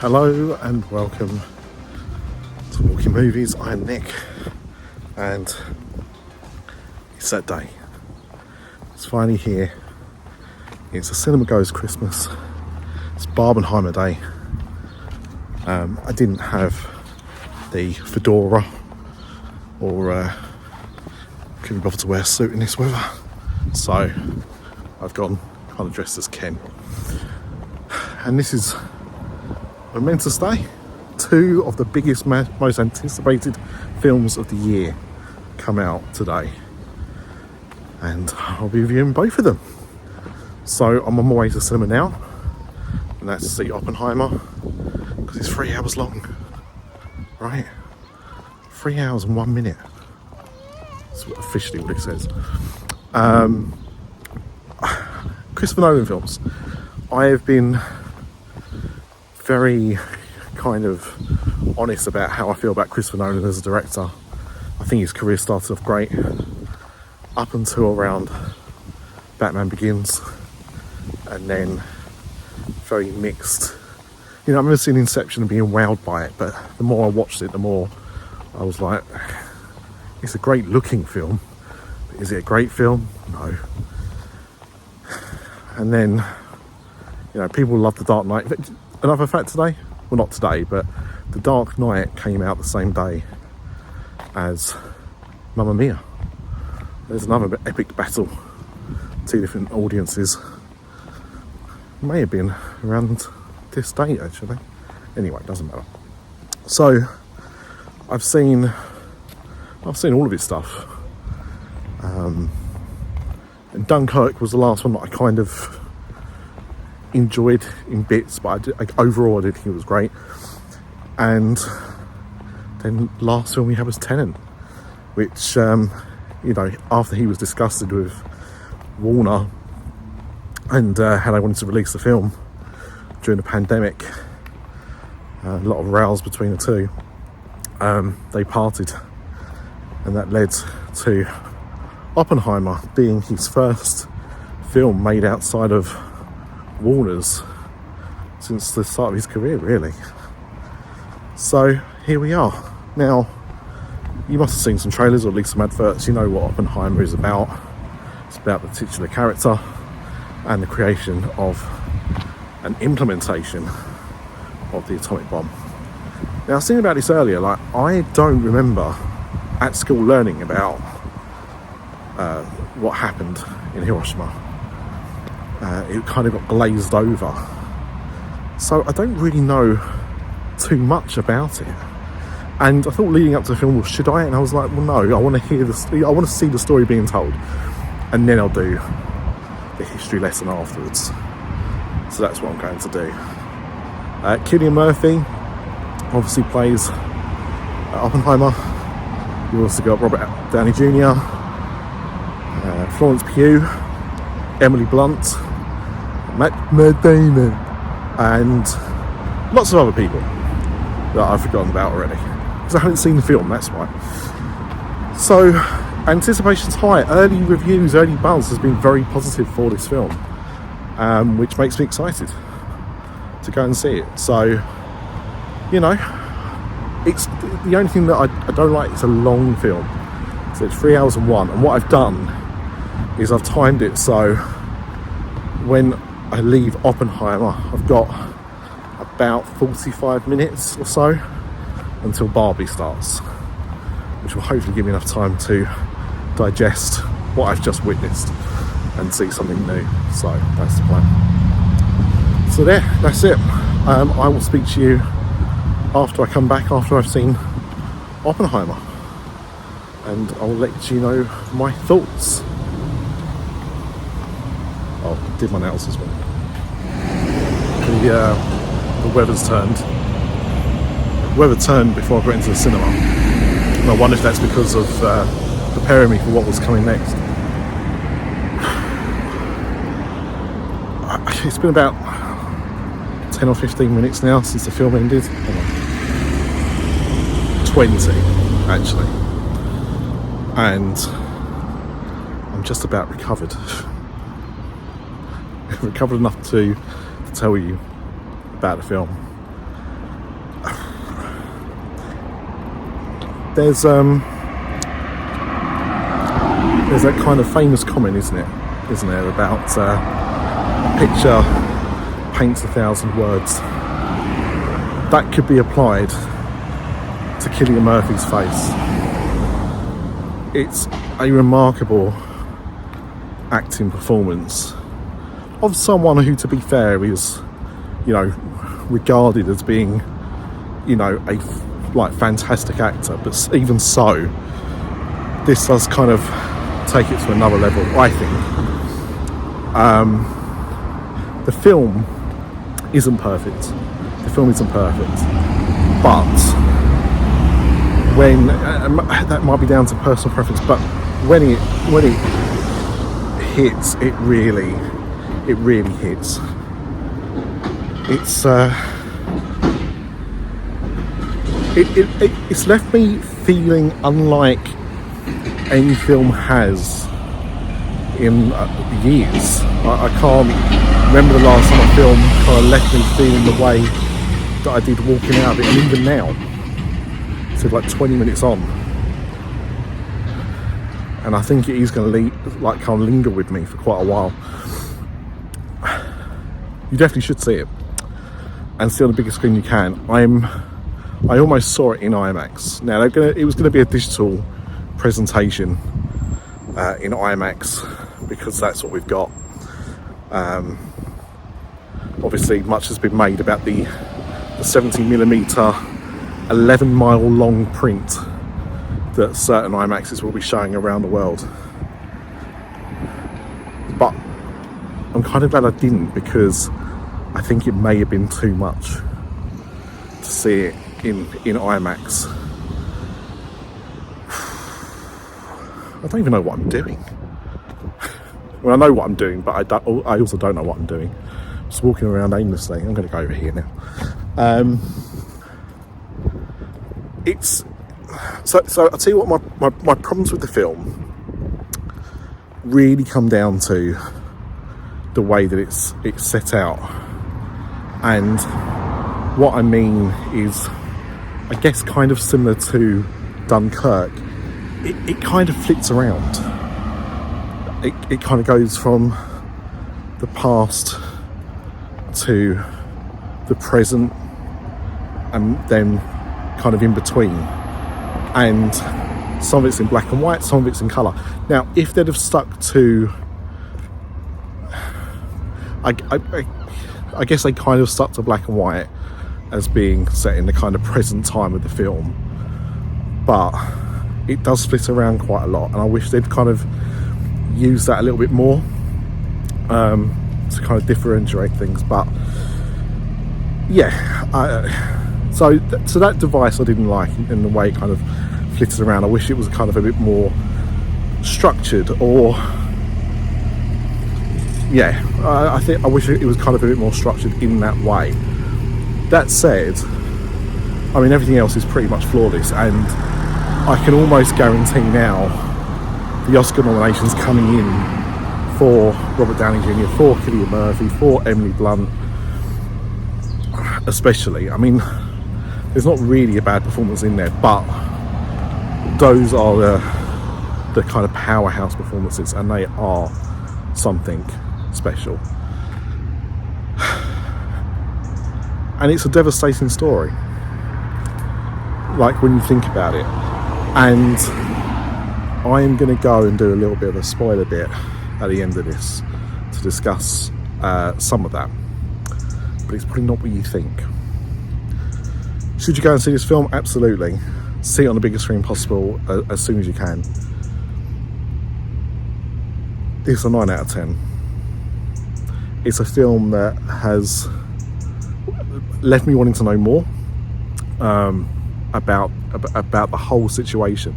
Hello and welcome to Walking Movies. I'm Nick, and it's that day. It's finally here. It's a cinema goes Christmas. It's Oppenheimer Day. I didn't have the fedora or couldn't be bothered to wear a suit in this weather, so I've gone kind of dressed as Ken. And this is a momentous day. Two of the biggest, most anticipated films of the year come out today, and I'll be reviewing both of them. So I'm on my way to the cinema now, and that's to see Oppenheimer, because it's 3 hours long, right? 3 hours and 1 minute. That's officially what it says. Christopher Nolan films. I have been very kind of honest about how I feel about Christopher Nolan as a director. I think his career started off great up until around Batman Begins, and then very mixed. You know, I remember seeing Inception and being wowed by it, but the more I watched it, the more I was like, it's a great looking film. Is it a great film? No. And then, you know, people love The Dark Knight. Another fact today, well, not today, but The Dark Knight came out the same day as Mamma Mia. There's another epic battle, two different audiences. May have been around this date, actually. Anyway, it doesn't matter. So I've seen all of his stuff. And Dunkirk was the last one that I kind of enjoyed in bits, but overall I did think it was great. And then last film we had was Tenet, which you know, after he was disgusted with Warner and how they wanted to release the film during the pandemic, a lot of rows between the two, they parted, and that led to Oppenheimer being his first film made outside of Warner's since the start of his career, really. So here we are. Now, you must have seen some trailers or at least some adverts. You know what Oppenheimer is about. It's about the titular character and the creation of an implementation of the atomic bomb. Now, I was thinking about this earlier, like, I don't remember at school learning about what happened in Hiroshima. It kind of got glazed over, so I don't really know too much about it. And I thought leading up to the film, well, should I? And I was like, well, no, I want to hear I want to see the story being told, and then I'll do the history lesson afterwards. So that's what I'm going to do. Cillian Murphy obviously plays Oppenheimer. You also got Robert Downey Jr., Florence Pugh, Emily Blunt, Matt Damon, and lots of other people that I've forgotten about already because I haven't seen the film, that's why. So anticipation's high. Early reviews, early buzz has been very positive for this film, which makes me excited to go and see it. So, you know, it's the only thing that I don't like. It's a long film, so it's 3 hours and 1, and what I've done is I've timed it so when I leave Oppenheimer I've got about 45 minutes or so until Barbie starts, which will hopefully give me enough time to digest what I've just witnessed and see something new. So that's the plan. So that's it. I will speak to you after I come back, after I've seen Oppenheimer, and I'll let you know my thoughts. Oh, I did my nails as well. The weather's turned. The weather turned before I got into the cinema. And I wonder if that's because of preparing me for what was coming next. It's been about 10 or 15 minutes now since the film ended. 20, actually. And I'm just about recovered. Recovered enough to tell you about the film. there's that kind of famous comment, isn't there, about a picture paints 1,000 words. That could be applied to Cillian Murphy's face. It's a remarkable acting performance of someone who, to be fair, is, regarded as being, a fantastic actor. But even so, this does kind of take it to another level, I think. The film isn't perfect. But when that might be down to personal preference, but when it hits, it really hits. It's left me feeling unlike any film has in years. I can't remember the last time a film kind of left me feeling the way that I did walking out of it, and even now, so like 20 minutes on, and I think it is going to kind of linger with me for quite a while. You definitely should see it, and see on the biggest screen you can. I almost saw it in IMAX. Now it was going to be a digital presentation in IMAX, because that's what we've got. Obviously, much has been made about the 70mm 11-mile long print that certain IMAXs will be showing around the world. But I'm kind of glad I didn't, because I think it may have been too much to see it in IMAX. I don't even know what I'm doing. Well, I know what I'm doing, but I also don't know what I'm doing. Just walking around aimlessly. I'm going to go over here now. So I'll tell you what, my problems with the film really come down to the way that it's set out. And what I mean is, I guess, kind of similar to Dunkirk. It kind of flips around. It kind of goes from the past to the present, and then kind of in between. And some of it's in black and white, some of it's in colour. Now, if they'd have stuck to, I guess they kind of stuck to black and white as being set in the kind of present time of the film, but it does split around quite a lot, and I wish they'd kind of use that a little bit more to kind of differentiate things. But yeah, so that device I didn't like in the way it kind of flitted around. I wish it was kind of a bit more structured, or yeah, I wish it was kind of a bit more structured in that way. That said, I mean, everything else is pretty much flawless, and I can almost guarantee now the Oscar nominations coming in for Robert Downey Jr., for Cillian Murphy, for Emily Blunt especially. I mean, there's not really a bad performance in there, but those are the kind of powerhouse performances, and they are something special. And it's a devastating story, like, when you think about it. And I am going to go and do a little bit of a spoiler bit at the end of this to discuss some of that, but it's probably not what you think. Should you go and see this film? Absolutely. See it on the biggest screen possible as soon as you can. It's a 9 out of 10. It's a film that has left me wanting to know more about the whole situation,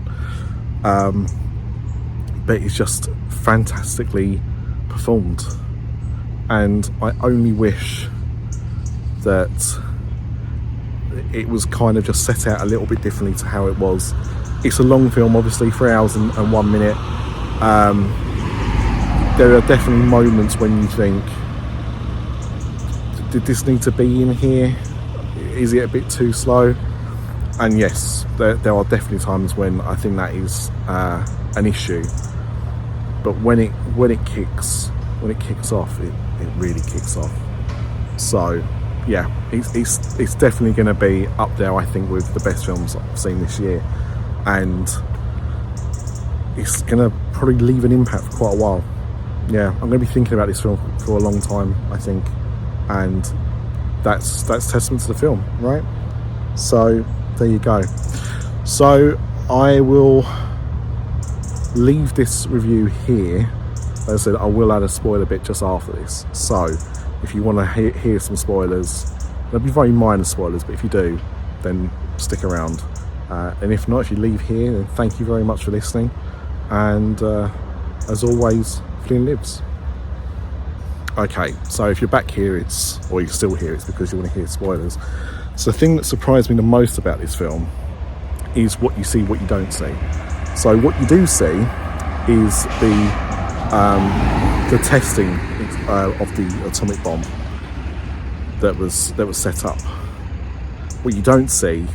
but it's just fantastically performed, and I only wish that it was kind of just set out a little bit differently to how it was. It's a long film, obviously, 3 hours and 1 minute. There are definitely moments when you think, did this need to be in here? Is it a bit too slow? And yes, there are definitely times when I think that is an issue. But when it kicks off, it really kicks off. So yeah, it's definitely going to be up there, I think, with the best films I've seen this year, and it's going to probably leave an impact for quite a while. Yeah, I'm going to be thinking about this film for a long time, I think, and that's testament to the film, right? So there you go. So I will leave this review here. As I said, I will add a spoiler bit just after this. So if you want to hear some spoilers, there'll be very minor spoilers, but if you do, then stick around. And if not, if you leave here, then thank you very much for listening. And as always, Flynn lives. Okay, so if you're back here, or you're still here, it's because you want to hear spoilers. So the thing that surprised me the most about this film is what you see, what you don't see. So what you do see is the testing of the atomic bomb that was set up. What you don't see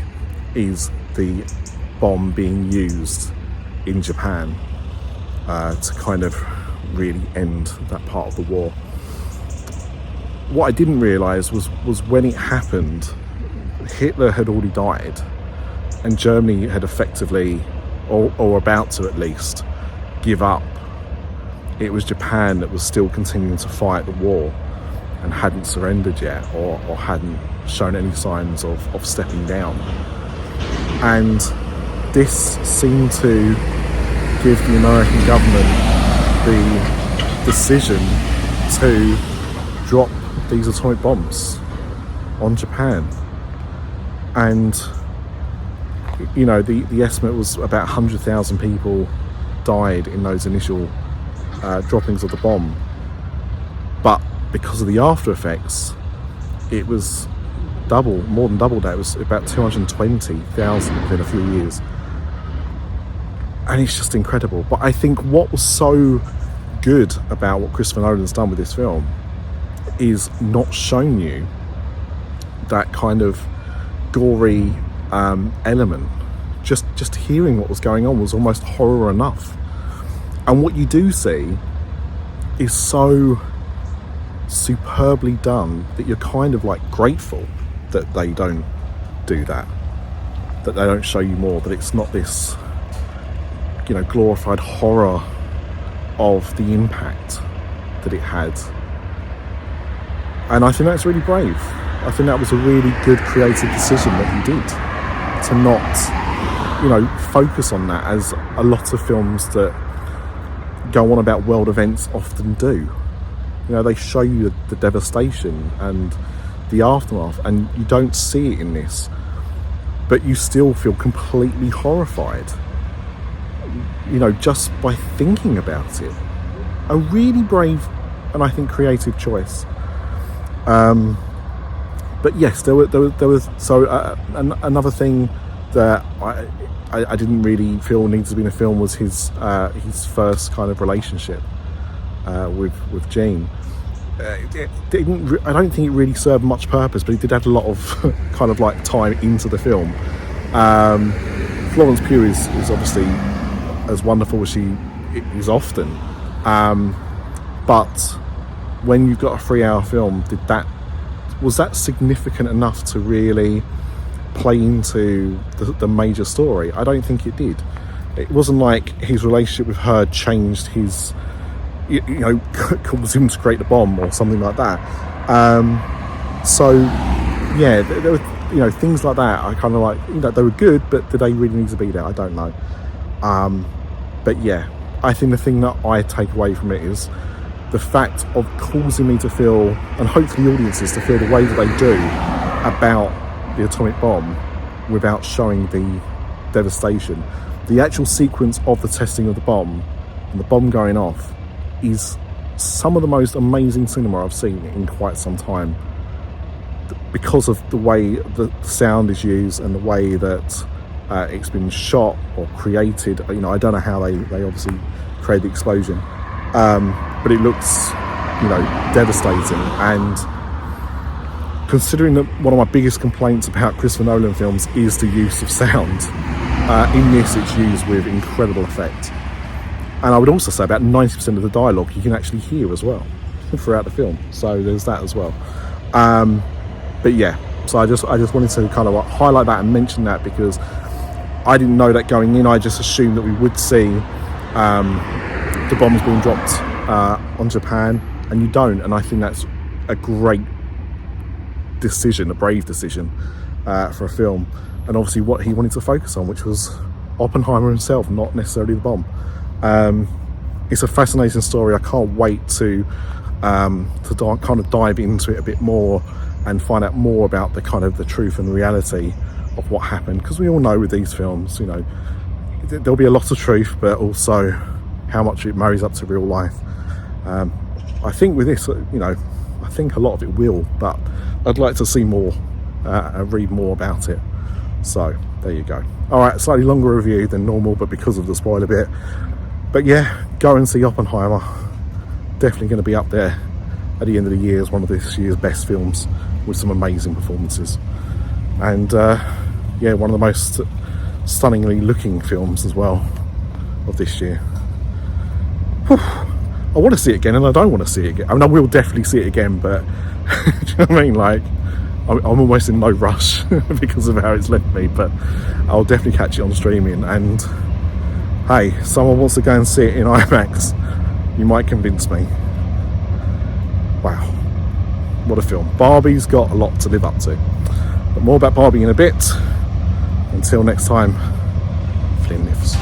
is the bomb being used in Japan to kind of really end that part of the war. What I didn't realise was when it happened, Hitler had already died, and Germany had effectively, or about to at least, give up. It was Japan that was still continuing to fight the war and hadn't surrendered yet, or hadn't shown any signs of stepping down. And this seemed to give the American government the decision to drop these atomic bombs on Japan. And you know, the estimate was about 100,000 people died in those initial droppings of the bomb, but because of the after effects, it was more than double that. It was about 220,000 within a few years, and it's just incredible. But I think what was so good about what Christopher Nolan's done with this film is not showing you that kind of gory element. Just hearing what was going on was almost horror enough. And what you do see is so superbly done that you're kind of like grateful that they don't do that they don't show you more, that it's not this, you know, glorified horror of the impact that it had. And I think that's really brave. I think that was a really good creative decision that he did, to not, you know, focus on that as a lot of films that go on about world events often do. You know, they show you the devastation and the aftermath, and you don't see it in this, but you still feel completely horrified, you know, just by thinking about it. A really brave and I think creative choice. But yes, there was so another thing that I didn't really feel needed to be in a film was his first kind of relationship with Jean. I don't think it really served much purpose, but it did add a lot of kind of like time into the film. Florence Pugh is obviously as wonderful as she is often, but when you've got a 3-hour film, was that significant enough to really play into the major story? I don't think it did. It wasn't like his relationship with her changed his, you know, caused him to create the bomb or something like that. So yeah, there were, you know, things like that. I kind of like, you know, they were good, but did they really need to be there? I don't know. But yeah, I think the thing that I take away from it is the fact of causing me to feel, and hopefully audiences to feel the way that they do about the atomic bomb without showing the devastation. The actual sequence of the testing of the bomb and the bomb going off is some of the most amazing cinema I've seen in quite some time, because of the way the sound is used and the way that it's been shot or created. You know, I don't know how they obviously create the explosion, but it looks, you know, devastating. And considering that one of my biggest complaints about Christopher Nolan films is the use of sound, in this it's used with incredible effect. And I would also say about 90% of the dialogue you can actually hear as well throughout the film, so there's that as well. But yeah, so I just wanted to kind of highlight that and mention that, because I didn't know that going in. I just assumed that we would see the bombs being dropped on Japan, and you don't. And I think that's a great decision, a brave decision for a film, and obviously what he wanted to focus on, which was Oppenheimer himself, not necessarily the bomb. It's a fascinating story. I can't wait to kind of dive into it a bit more and find out more about the kind of the truth and reality of what happened, because we all know with these films, you know, there'll be a lot of truth, but also how much it marries up to real life. I think with this, you know, I think a lot of it will, but I'd like to see more and read more about it. So there you go. All right, slightly longer review than normal, but because of the spoiler bit. But yeah, go and see Oppenheimer. Definitely going to be up there at the end of the year as one of this year's best films, with some amazing performances. And yeah, one of the most stunningly looking films as well of this year. Whew. I want to see it again, and I don't want to see it again. I mean, I will definitely see it again, but do you know what I mean? Like, I'm almost in no rush because of how it's left me, but I'll definitely catch it on streaming. And hey, someone wants to go and see it in IMAX, you might convince me. Wow, what a film. Barbie's got a lot to live up to. But more about Barbie in a bit. Until next time, Flynn Nifs.